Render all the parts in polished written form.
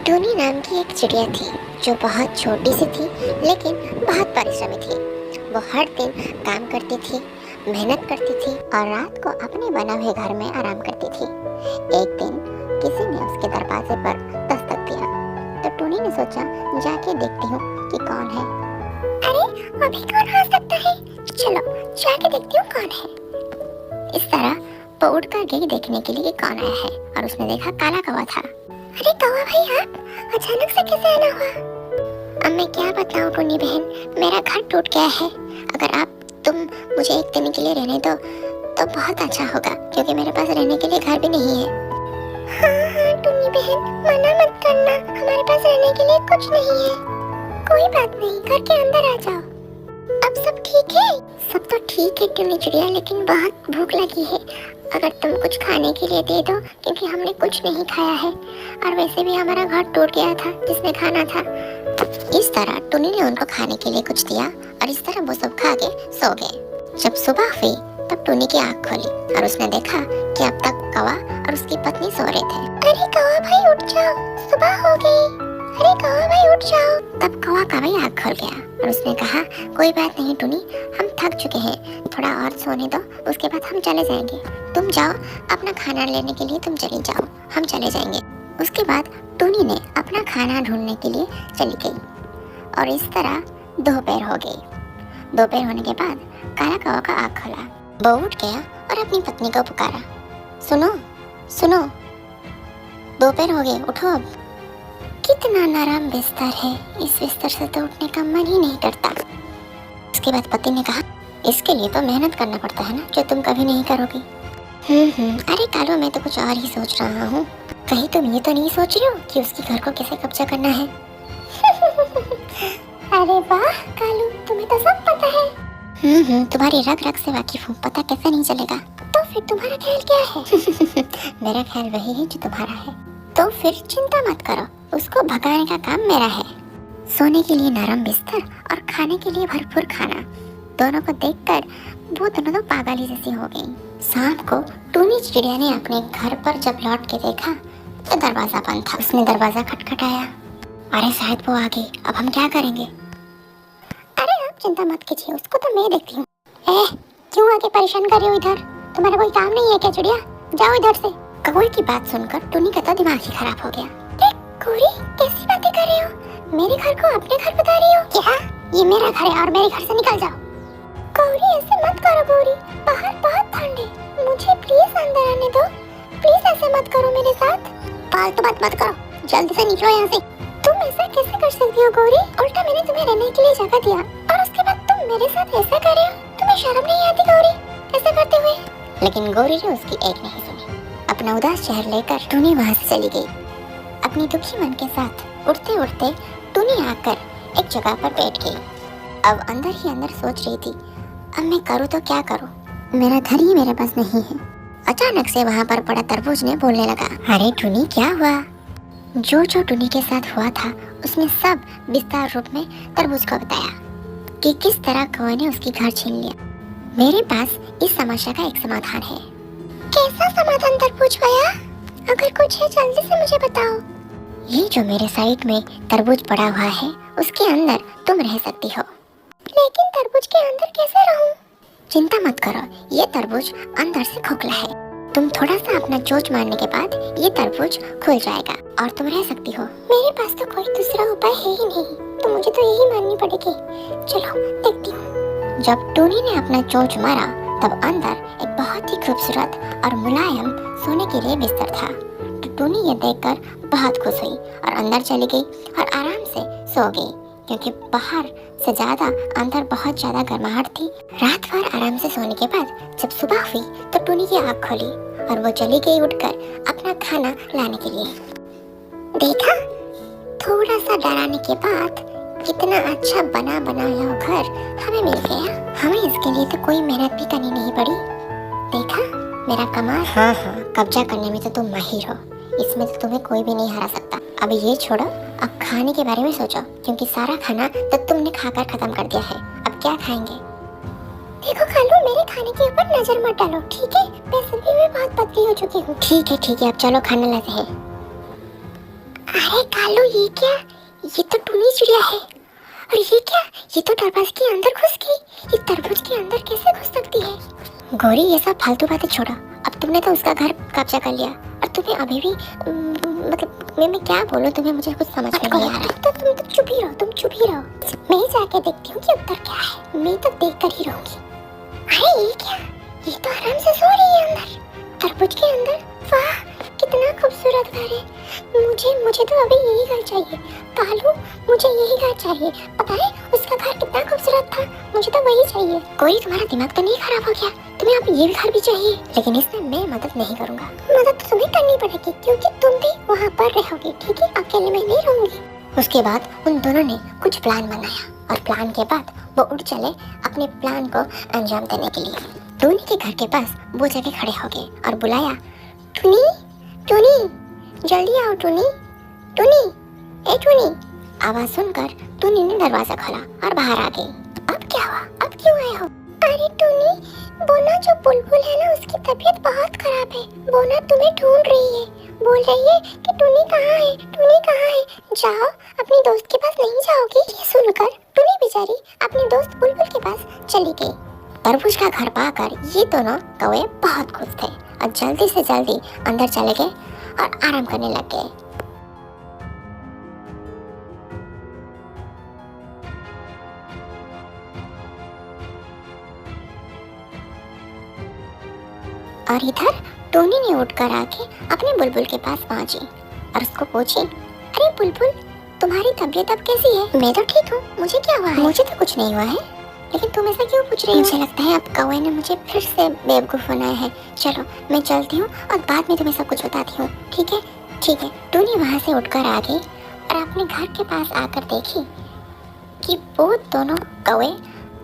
टूनी नाम की एक चिड़िया थी जो बहुत छोटी सी थी लेकिन बहुत परिश्रमी थी। वो हर दिन काम करती थी, मेहनत करती थी और रात को अपने बने हुए घर में आराम करती थी। एक दिन किसी ने उसके दरवाजे पर दस्तक दिया तो टूनी ने सोचा जाके देखती हूँ कि कौन है। अरे अभी कौन आ सकता है, चलो जाके देखती हूँ कौन है। इस तरह वो उठ कर गई देखने के लिए कौन आया है और उसने देखा काला कौवा था। अरे कौवा भाई, आप अचानक से कैसे आना हुआ? अब मैं क्या बताऊं टूनी बहन, मेरा घर टूट गया है। अगर तुम मुझे एक दिन के लिए रहने दो तो बहुत अच्छा होगा, क्योंकि मेरे पास रहने के लिए घर भी नहीं है। हाँ टूनी बहन, मना मत करना, हमारे पास रहने के लिए कुछ नहीं है। कोई बात नहीं, घर के अंदर आ जाओ। अब सब ठीक है? सब तो ठीक है टूनी चिड़िया, लेकिन बहुत भूख लगी है। अगर तुम कुछ खाने के लिए दे दो, क्योंकि हमने कुछ नहीं खाया है और वैसे भी हमारा घर टूट गया था जिसमें खाना था। इस तरह टूनी ने उनको खाने के लिए कुछ दिया और इस तरह वो सब खा के सो गए। जब सुबह हुई तब टूनी की आँख खोली और उसने देखा कि अब तक कौवा और उसकी पत्नी सो रहे थे। अरे कौवा भाई उठ जाओ, सुबह हो गई। अरे कौवा भाई उठ जाओ। तब कौवा का भाई आँख खोल गया और उसने कहा, कोई बात नहीं टूनी, हम थक चुके हैं, थोड़ा और सोने दो, उसके बाद हम चले जाएंगे। तुम जाओ अपना खाना लेने के लिए, तुम चली जाओ, हम चले जाएंगे। उसके बाद टूनी ने अपना खाना ढूंढने के लिए चली गई और इस तरह दोपहर हो गई। दोपहर होने के बाद काला कौवा का आँख खोला। वो उठ गया और अपनी पत्नी को पुकारा, सुनो सुनो, दोपहर हो गए, उठो अब। कितना नरम बिस्तर है, इस बिस्तर से तो उठने का मन ही नहीं करता। उसके बाद पति ने कहा, इसके लिए तो मेहनत करना पड़ता है ना, जो तुम कभी नहीं करोगी। अरे कालू, मैं तो कुछ और ही सोच रहा हूँ। कहीं तुम ये तो नहीं सोच रही हो कि उसके घर को कैसे कब्जा करना है? अरे वाह कालू, तुम्हें तो सब पता है। तुम्हारी रग रग से वाकिफ हूँ, पता कैसे नहीं चलेगा? तो फिर तुम्हारा ख्याल क्या है? मेरा ख्याल वही है जो तुम्हारा है। तो फिर चिंता मत करो, उसको भगाने का काम मेरा है। सोने के लिए नरम बिस्तर और खाने के लिए भरपूर खाना, दोनों को देखकर वो दोनों तो पागल ही जैसी हो गई। शाम को टूनी चिड़िया ने अपने घर पर जब लौट के देखा तो दरवाजा बंद था। उसने दरवाजा खटखटाया। अरे शायद वो आ गई, अब हम क्या करेंगे? अरे आप चिंता मत कीजिए, उसको तो मैं देखती हूँ। क्यों आके परेशान कर रही हो इधर? तुम्हारा कोई काम नहीं है क्या चिड़िया? जाओ इधर से। कौवे की बात सुनकर टूनी का तो दिमाग ही खराब हो गया। गौरी, कैसी बातें कर रही हो? मेरे घर को अपने घर बता रही हो क्या? ये मेरा घर है और मेरे घर से निकल जाओ। गौरी ऐसे मत करो गौरी, बाहर बहुत ठंड है, मुझे प्लीज अंदर आने दो। प्लीज ऐसे मत करो मेरे साथ। फालतू बात मत करो, जल्दी से निकलो यहाँ से। तुम ऐसा कैसे कर सकती हो गौरी? उल्टा मैंने तुम्हें रहने के लिए जगह दिया और उसके बाद तुम मेरे साथ ऐसा कर रहे हो? तुम्हें शर्म नहीं आती गौरी ऐसा करते हुए? लेकिन गौरी ने उसकी एक नहीं सुनी। अपना उदास चेहरा लेकर टूनी वहाँ से चली गई। अपनी दुखी मन के साथ उड़ते उड़ते टूनी आकर एक जगह पर बैठ गई। अब अंदर ही अंदर सोच रही थी, अब मैं करूँ तो क्या करूँ, मेरा घर ही मेरे पास नहीं है। अचानक से वहाँ पर पड़ा तरबूज ने बोलने लगा, अरे टूनी क्या हुआ? जो जो टूनी के साथ हुआ था उसने सब विस्तार रूप में तरबूज को बताया कि किस तरह कौवे ने उसकी घर छीन लिया। मेरे पास इस समस्या का एक समाधान है। कैसा समाधान तरबूज भैया? अगर कुछ है जल्दी से मुझे बताओ। ये जो मेरे साइड में तरबूज पड़ा हुआ है उसके अंदर तुम रह सकती हो। लेकिन तरबूज के अंदर कैसे रहूं? चिंता मत करो, ये तरबूज अंदर से खोखला है। तुम थोड़ा सा अपना चोंच मारने के बाद ये तरबूज खुल जाएगा और तुम रह सकती हो। मेरे पास तो कोई दूसरा उपाय है ही नहीं, तो मुझे तो यही माननी पड़ेगी। चलो देखती हूँ। जब टूनी ने अपना चोंच मारा तब अंदर एक बहुत ही खूबसूरत और मुलायम सोने के लिए बिस्तर था। तो टूनी ये देखकर बहुत खुश हुई और अंदर चली गई और आराम से सो गई, क्योंकि बाहर से ज्यादा अंदर बहुत ज्यादा गर्माहट थी। रात भर आराम से सोने के बाद जब सुबह हुई तो टूनी की आँख खोली और वो चली गई उठकर अपना खाना लाने के लिए। देखा, थोड़ा सा डराने के बाद कितना अच्छा बना बनाया घर हमें मिल गया। हमें इसके लिए तो कोई मेहनत भी करनी नहीं पड़ी। देखा मेरा कमाल। हाँ, कब्जा करने में तो तुम माहिर हो, इसमें तो तुम्हें कोई भी नहीं हरा सकता। अब ये छोड़ो, अब खाने के बारे में सोचो, क्योंकि सारा खाना तो तुमने खाकर खत्म कर दिया है। अब क्या खाएंगे? देखो खालू, मेरे खाने के ऊपर नजर मत डालो, ठीक है? वैसे भी मैं बहुत पतली हो चुकी हूँ। ठीक है, अब चलो खाना लाते हैं। अरे कालू, ये क्या? ये तो टूनी चिड़िया है। और ये क्या? ये तो दरवाजे के अंदर घुस गई। ये तरबूज के अंदर कैसे घुस सकती है? गौरी, ये सब फालतू बातें छोड़ो। अब तुमने तो उसका घर कब्जा कर लिया और तुम्हें अभी भी मतलब मैं क्या बोलूं तुम्हें, मुझे कुछ समझ में नहीं आ रहा। तो तुम तो चुप ही रहो, तुम चुप ही रहो। मैं जाके देखती हूँ कि अंदर क्या है। मैं तो देख कर ही रहूंगी। अरे ये क्या? ये तो आराम से सो रही है अंदर, तरबूज के अंदर। वाह, कितना खूबसूरत घर है। मुझे तो अभी यही घर चाहिए कालू, मुझे यही घर चाहिए। पता है उसका घर कितना खूबसूरत था, मुझे तो वही चाहिए। कोई तुम्हारा दिमाग तो नहीं खराब हो गया? तुम्हें अब ये घर भी चाहिए? लेकिन इसमें मैं मदद नहीं करूंगा। मदद तो तुम्हें करनी पड़ेगी क्योंकि तुम भी वहाँ पर रहोगी, ठीक है? अकेले में नहीं रहूंगी। उसके बाद उन दोनों ने कुछ प्लान बनाया और प्लान के बाद वो उड़ चले अपने प्लान को अंजाम देने के लिए। टूनी के घर के पास वो जाके खड़े हो गए और बुलाया, टूनी, टूनी, जल्दी आओ टूनी, टूनी, ए टूनी। आवाज सुनकर टूनी ने दरवाजा खोला और बाहर आ गई। अब क्या हुआ? अब क्यों आए हो? अरे टूनी, वो ना जो बुलबुल है ना, उसकी तबीयत बहुत खराब है। वो ना तुम्हें ढूंढ रही है, बोल रही है कि टूनी कहाँ है, टूनी कहाँ है। जाओ, अपनी दोस्त के पास नहीं जाओगी? ये सुनकर टूनी बेचारी अपने दोस्त बुलबुल के पास चली गई। तरबूज का घर पाकर ये दोनों कौवे बहुत खुश थे और जल्दी से जल्दी अंदर चले गए और आराम करने लग गए। और इधर टोनी ने उठकर आके अपने बुलबुल के पास पहुंची और उसको पूछी, अरे बुलबुल, तुम्हारी तबीयत अब कैसी है? मैं तो ठीक हूँ, मुझे क्या हुआ है? मुझे तो कुछ नहीं हुआ है, लेकिन तुम ऐसा क्यों पूछ रही हो? मुझे लगता है अब कौवे ने मुझे फिर से बेवकूफ बनाया है। चलो मैं चलती हूँ और बाद में तुम्हें सब कुछ बताती हूँ, ठीक है? ठीक है। टोनी वहाँ से उठकर आ गई और अपने घर के पास आकर देखी कि वो दोनों कौवे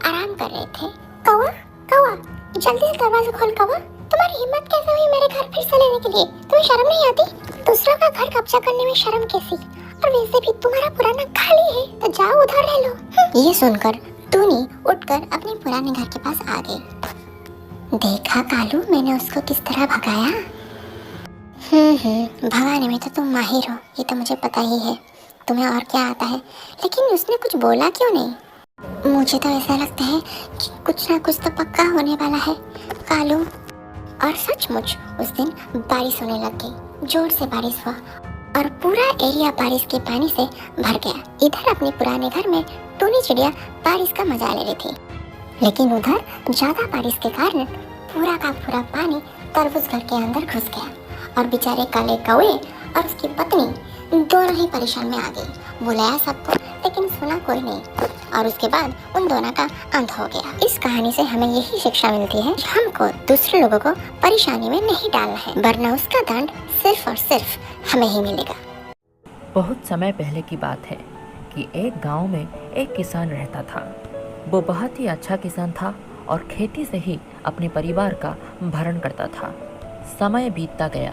आराम कर रहे थे। कौवा, कौवा, जल्दी से दरवाजा खोल। कौवा, तुम्हारी हिम्मत कैसे हुई मेरे घर फिर से लेने के लिए? तुम्हें शर्म नहीं आती? दूसरों का घर कब्जा करने में शर्म कैसी? और वैसे भी तुम्हारा पुराना खाली है, तो जाओ उधर रह लो। ये सुनकर टूनी उठकर अपने पुराने घर के पास आ गई। देखा कालू, मैंने उसको किस तरह भगाया। भगाने में तो तुम माहिर हो, ये तो मुझे पता ही है। तुम्हें और क्या आता है? लेकिन उसने कुछ बोला क्यों नहीं? मुझे तो ऐसा लगता है कि कुछ ना कुछ तो पक्का होने वाला है कालू। और सचमुच उस दिन बारिश होने लग गई, जोर से बारिश हुआ और पूरा एरिया बारिश के पानी से भर गया। इधर अपने पुराने घर में टूनी चिड़िया बारिश का मजा ले रही थी, लेकिन उधर ज्यादा बारिश के कारण पूरा का पूरा पानी तरबूज घर के अंदर घुस गया और बेचारे काले कौवे और उसकी पत्नी दोनों ही परेशान में आ गई। बुलाया सबको लेकिन सुना कोई नहीं और उसके बाद उन दोनों का अंत हो गया। इस कहानी से हमें यही शिक्षा मिलती है कि हमको दूसरे लोगों को परेशानी में नहीं डालना है, वरना उसका दंड सिर्फ और सिर्फ हमें ही मिलेगा। बहुत समय पहले की बात है कि एक गांव में एक किसान रहता था। वो बहुत ही अच्छा किसान था और खेती से ही अपने परिवार का भरण करता था। समय बीतता गया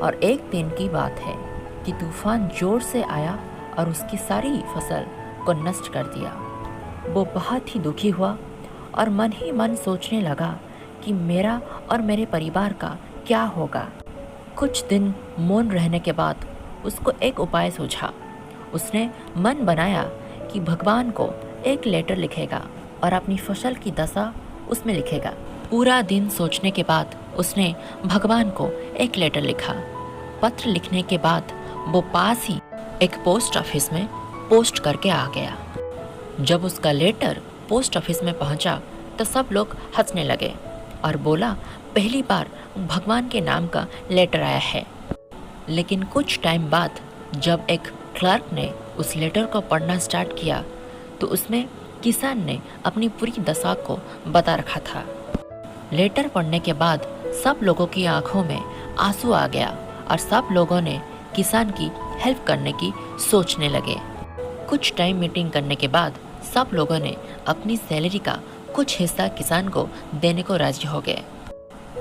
और एक दिन की बात है कि तूफान जोर से आया और उसकी सारी फसल को नष्ट कर दिया। वो बहुत ही दुखी हुआ और मन ही मन सोचने लगा कि मेरा और मेरे परिवार का क्या होगा। कुछ दिन मौन रहने के बाद उसको एक उपाय सूझा। उसने मन बनाया कि भगवान को एक लेटर लिखेगा और अपनी फसल की दशा उसमें लिखेगा। पूरा दिन सोचने के बाद उसने भगवान को एक लेटर लिखा। पत्र लिखने के बाद वो पास ही एक पोस्ट ऑफिस में पोस्ट करके आ गया। जब उसका लेटर पोस्ट ऑफिस में पहुंचा तो सब लोग हंसने लगे और बोला, पहली बार भगवान के नाम का लेटर आया है। लेकिन कुछ टाइम बाद जब एक क्लर्क ने उस लेटर को पढ़ना स्टार्ट किया तो उसमें किसान ने अपनी पूरी दशा को बता रखा था। लेटर पढ़ने के बाद सब लोगों की आंखों में आंसू आ गया और सब लोगों ने किसान की हेल्प करने की सोचने लगे। कुछ टाइम मीटिंग करने के बाद सब लोगों ने अपनी सैलरी का कुछ हिस्सा किसान को देने को राजी हो गए।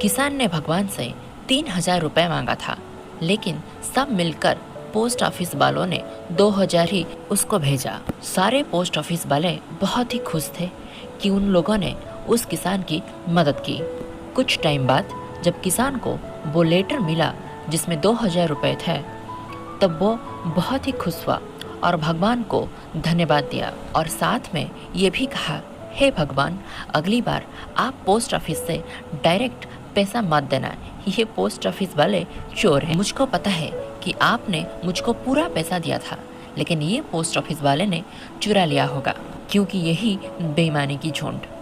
किसान ने भगवान से 3000 रुपये मांगा था, लेकिन सब मिलकर पोस्ट ऑफिस वालों ने 2000 ही उसको भेजा। सारे पोस्ट ऑफिस वाले बहुत ही खुश थे कि उन लोगों ने उस किसान की मदद की। कुछ टाइम बाद जब किसान को वो लेटर मिला जिसमें 2000 रुपये थे, तब वो बहुत ही खुश हुआ और भगवान को धन्यवाद दिया और साथ में ये भी कहा, हे भगवान, अगली बार आप पोस्ट ऑफिस से डायरेक्ट पैसा मत देना, ये पोस्ट ऑफिस वाले चोर हैं। मुझको पता है कि आपने मुझको पूरा पैसा दिया था, लेकिन ये पोस्ट ऑफिस वाले ने चुरा लिया होगा, क्योंकि यही बेईमानी की झुंड।